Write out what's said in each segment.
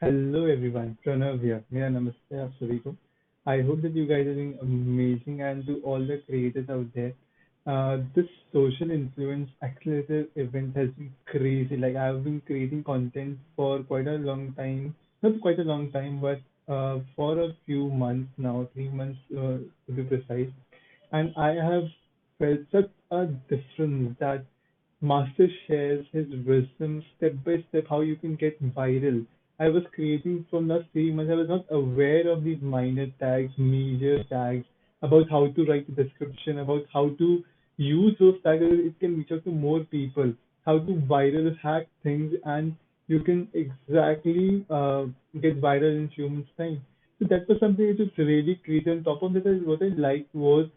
Hello everyone, Pranav here. मेरा नमस्ते आप सभी को. I hope that you guys are doing amazing and to all the creators out there. This social influence accelerator event has been crazy. Like I've been creating content for quite a long time, not quite a long time, but for a few months now, 3 months to be precise. And I have felt such a difference that Master shares his wisdom step by step how you can get viral. I was creating from last 3 months. I was not aware of these minor tags, major tags, about how to write the description, about how to use those tags so that it can reach out to more people, how to viral hack things, and you can exactly get viral in few months' time. So that was something which was really crazy. On top of that, what I liked was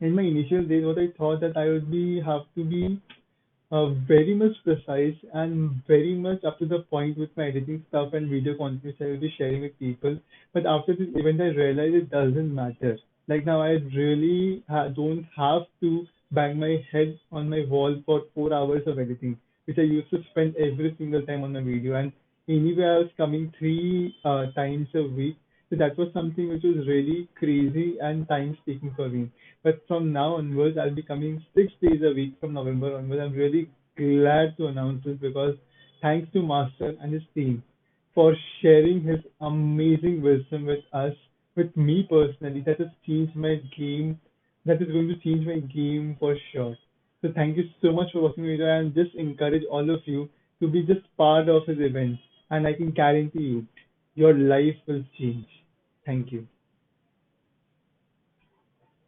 in my initial days, what I thought that I would be have to be very much precise and very much up to the point with my editing stuff and video content which I will be sharing with people. But after this event, I realized it doesn't matter. Like now, I really don't have to bang my head on my wall for 4 hours of editing, which I used to spend every single time on my video. And anyway, I was coming three times a week. So that was something which was really crazy and time taking for me. But from now onwards, I'll be coming 6 days a week from November onwards. I'm really glad to announce this because thanks to Master and his team for sharing his amazing wisdom with us, with me personally. That has changed my game. That is going to change my game for sure. So thank you so much for watching the video and just encourage all of you to be just part of his event. And I can guarantee you, your life will change. Thank you.